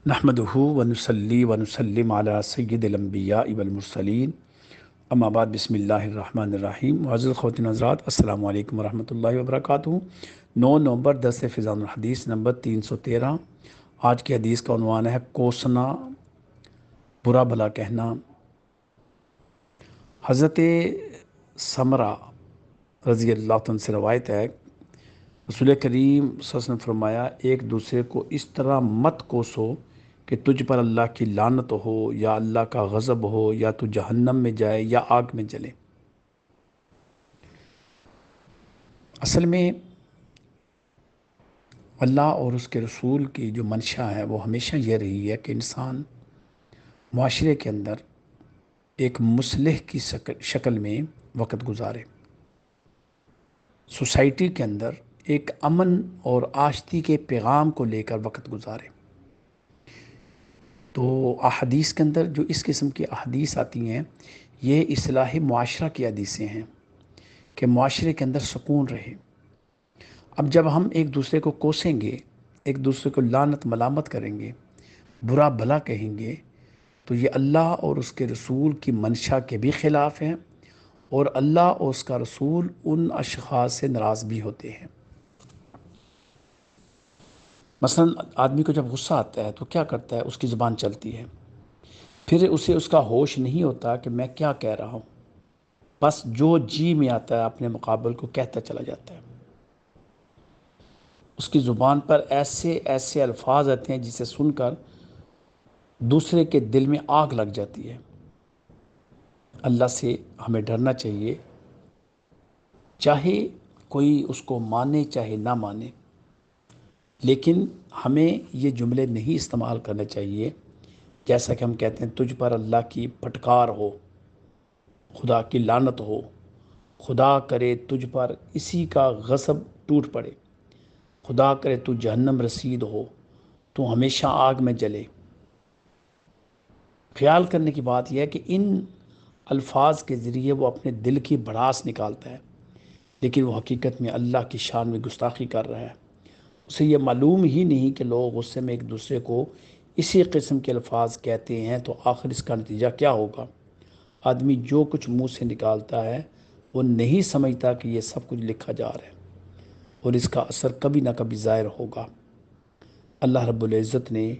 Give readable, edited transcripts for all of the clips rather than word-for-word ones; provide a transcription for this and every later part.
نحمدہ ونصلی ونسلم علی سید الانبیاء والمرسلین اما بعد بسم اللہ الرحمن الرحیم۔ معزز خواتین حضرات، السلام علیکم ورحمۃ اللہ وبرکاتہ۔ 9 نومبر 10 فضان الحدیث نمبر 313۔ آج کی حدیث کا عنوان ہے کوسنا، برا بھلا کہنا۔ حضرت سمرہ رضی اللہ عنہ سے روایت ہے، رسول کریم صلی اللہ علیہ وسلم نے فرمایا، ایک دوسرے کو اس طرح مت کوسو کہ تجھ پر اللہ کی لعنت ہو یا اللہ کا غضب ہو یا تو جہنم میں جائے یا آگ میں جلے۔ اصل میں اللہ اور اس کے رسول کی جو منشا ہے وہ ہمیشہ یہ رہی ہے کہ انسان معاشرے کے اندر ایک مصلح کی شکل میں وقت گزارے، سوسائٹی کے اندر ایک امن اور آشتی کے پیغام کو لے کر وقت گزارے۔ تو احادیث کے اندر جو اس قسم کی احادیث آتی ہیں یہ اصلاح معاشرہ کی حدیثیں ہیں کہ معاشرے کے اندر سکون رہے۔ اب جب ہم ایک دوسرے کو کوسیں گے، ایک دوسرے کو لعنت ملامت کریں گے، برا بھلا کہیں گے، تو یہ اللہ اور اس کے رسول کی منشا کے بھی خلاف ہیں، اور اللہ اور اس کا رسول ان اشخاص سے ناراض بھی ہوتے ہیں۔ مثلا آدمی کو جب غصہ آتا ہے تو کیا کرتا ہے؟ اس کی زبان چلتی ہے، پھر اسے اس کا ہوش نہیں ہوتا کہ میں کیا کہہ رہا ہوں، بس جو جی میں آتا ہے اپنے مقابل کو کہتا چلا جاتا ہے۔ اس کی زبان پر ایسے ایسے الفاظ آتے ہیں جسے سن کر دوسرے کے دل میں آگ لگ جاتی ہے۔ اللہ سے ہمیں ڈرنا چاہیے، چاہے کوئی اس کو مانے چاہے نہ مانے، لیکن ہمیں یہ جملے نہیں استعمال کرنے چاہیے جیسا کہ ہم کہتے ہیں تجھ پر اللہ کی پھٹکار ہو، خدا کی لعنت ہو، خدا کرے تجھ پر اسی کا غضب ٹوٹ پڑے، خدا کرے تو جہنم رسید ہو، تو ہمیشہ آگ میں جلے۔ خیال کرنے کی بات یہ ہے کہ ان الفاظ کے ذریعے وہ اپنے دل کی بھڑاس نکالتا ہے، لیکن وہ حقیقت میں اللہ کی شان میں گستاخی کر رہا ہے۔ اسے یہ معلوم ہی نہیں کہ لوگ غصے میں ایک دوسرے کو اسی قسم کے الفاظ کہتے ہیں، تو آخر اس کا نتیجہ کیا ہوگا؟ آدمی جو کچھ منہ سے نکالتا ہے وہ نہیں سمجھتا کہ یہ سب کچھ لکھا جا رہا ہے، اور اس کا اثر کبھی نہ کبھی ظاہر ہوگا۔ اللہ رب العزت نے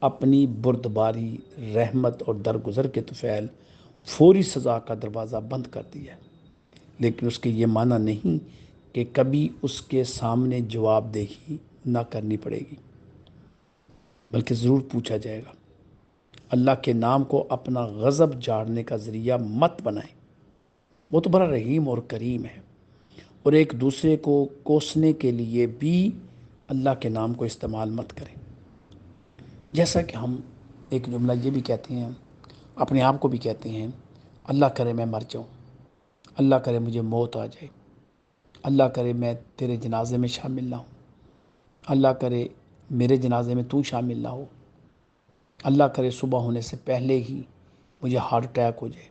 اپنی بردباری، رحمت اور درگزر کے طفیل فوری سزا کا دروازہ بند کر دیا، لیکن اس کے یہ معنی نہیں کہ کبھی اس کے سامنے جواب دہی نہ کرنی پڑے گی، بلکہ ضرور پوچھا جائے گا۔ اللہ کے نام کو اپنا غضب جھاڑنے کا ذریعہ مت بنائیں، وہ تو بڑا رحیم اور کریم ہے، اور ایک دوسرے کو کوسنے کے لیے بھی اللہ کے نام کو استعمال مت کریں۔ جیسا کہ ہم ایک جملہ یہ بھی کہتے ہیں، اپنے آپ کو بھی کہتے ہیں، اللہ کرے میں مر جاؤں، اللہ کرے مجھے موت آ جائے، اللہ کرے میں تیرے جنازے میں شامل نہ ہوں، اللہ کرے میرے جنازے میں تو شامل نہ ہو، اللہ کرے صبح ہونے سے پہلے ہی مجھے ہارٹ اٹیک ہو جائے۔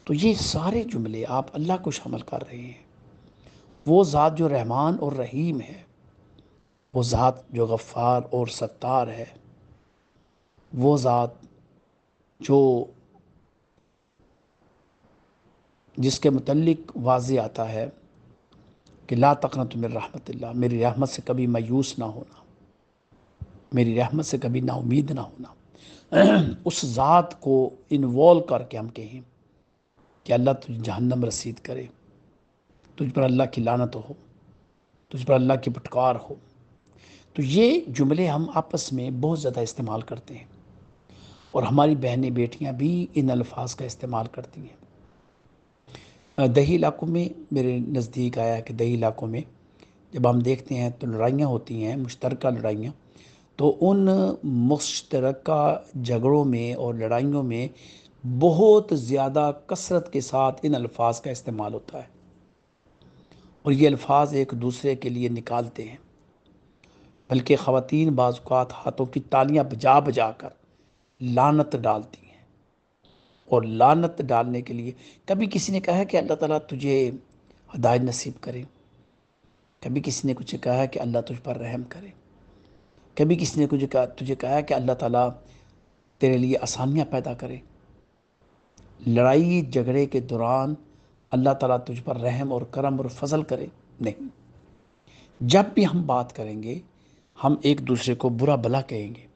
تو یہ سارے جملے آپ اللہ کو شامل کر رہے ہیں۔ وہ ذات جو رحمان اور رحیم ہے، وہ ذات جو غفار اور ستار ہے، وہ ذات جو جس کے متعلق واضح آتا ہے کہ لا تقنطوا من رحمت اللہ، میری رحمت سے کبھی مایوس نہ ہونا، میری رحمت سے کبھی نا امید نہ ہونا۔ اس ذات کو انوالو کر کے ہم کہیں کہ اللہ تجھے جہنم رسید کرے، تجھ پر اللہ کی لعنت ہو، تجھ پر اللہ کی پھٹکار ہو۔ تو یہ جملے ہم آپس میں بہت زیادہ استعمال کرتے ہیں، اور ہماری بہنیں بیٹیاں بھی ان الفاظ کا استعمال کرتی ہیں۔ دیہی علاقوں میں میرے نزدیک آیا ہے کہ دیہی علاقوں میں جب ہم دیکھتے ہیں تو لڑائیاں ہوتی ہیں، مشترکہ لڑائیاں، تو ان مشترکہ جھگڑوں میں اور لڑائیوں میں بہت زیادہ کثرت کے ساتھ ان الفاظ کا استعمال ہوتا ہے، اور یہ الفاظ ایک دوسرے کے لیے نکالتے ہیں، بلکہ خواتین بعض اوقات ہاتھوں کی تالیاں بجا بجا کر لعنت ڈالتی ہیں۔ اور لعنت ڈالنے کے لیے کبھی کسی نے کہا ہے کہ اللہ تعالیٰ تجھے ہدایت نصیب کرے، کبھی کسی نے کچھ کہا ہے کہ اللہ تجھ پر رحم کرے، کبھی کسی نے تجھے کہا کہ اللہ تعالیٰ تیرے لیے آسانیاں پیدا کرے؟ لڑائی جھگڑے کے دوران اللہ تعالیٰ تجھ پر رحم اور کرم اور فضل کرے؟ نہیں۔ جب بھی ہم بات کریں گے ہم ایک دوسرے کو برا بھلا کہیں گے،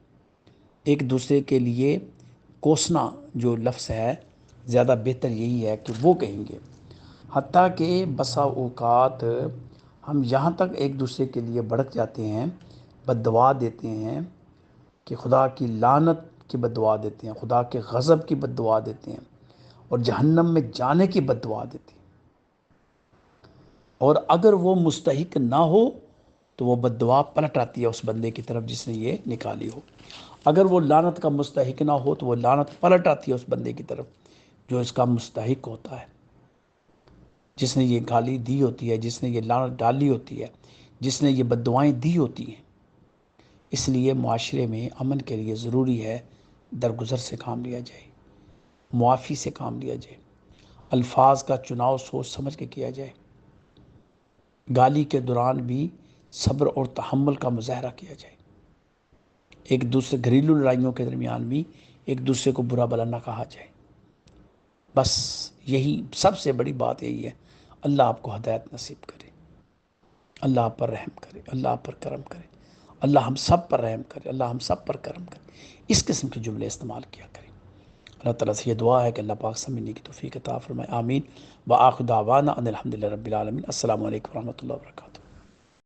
ایک دوسرے کے لیے کوسنا جو لفظ ہے زیادہ بہتر یہی ہے کہ وہ کہیں گے۔ حتیٰ کہ بسا اوقات ہم یہاں تک ایک دوسرے کے لیے بھڑک جاتے ہیں، بد دعا دیتے ہیں کہ خدا کی لعنت کی بد دعا دیتے ہیں، خدا کے غضب کی بد دعا دیتے ہیں، اور جہنم میں جانے کی بد دعا دیتے ہیں۔ اور اگر وہ مستحق نہ ہو تو وہ بد دعا پلٹ آتی ہے اس بندے کی طرف جس نے یہ نکالی ہو۔ اگر وہ لعنت کا مستحق نہ ہو تو وہ لعنت پلٹ آتی ہے اس بندے کی طرف جو اس کا مستحق ہوتا ہے، جس نے یہ گالی دی ہوتی ہے، جس نے یہ لعنت ڈالی ہوتی ہے، جس نے یہ بد دعائیں دی ہوتی ہیں۔ اس لیے معاشرے میں امن کے لیے ضروری ہے درگزر سے کام لیا جائے، معافی سے کام لیا جائے، الفاظ کا چناؤ سوچ سمجھ کے کیا جائے، گالی کے دوران بھی صبر اور تحمل کا مظاہرہ کیا جائے، ایک دوسرے گھریلو لڑائیوں کے درمیان بھی ایک دوسرے کو برا بھلا نہ کہا جائے۔ بس یہی سب سے بڑی بات یہی ہے۔ اللہ آپ کو ہدایت نصیب کرے، اللہ آپ پر رحم کرے، اللہ آپ پر کرم کرے، اللہ ہم سب پر رحم کرے، اللہ ہم سب پر کرم کرے۔ اس قسم کے جملے استعمال کیا کریں۔ اللہ تعالیٰ سے یہ دعا ہے کہ اللہ پاک سمجھنے کی توفیق عطا فرمائے، آمین۔ وآخر دعوانا ان الحمدللہ رب العالمین۔ السلام علیکم ورحمۃ اللہ وبرکاتہ۔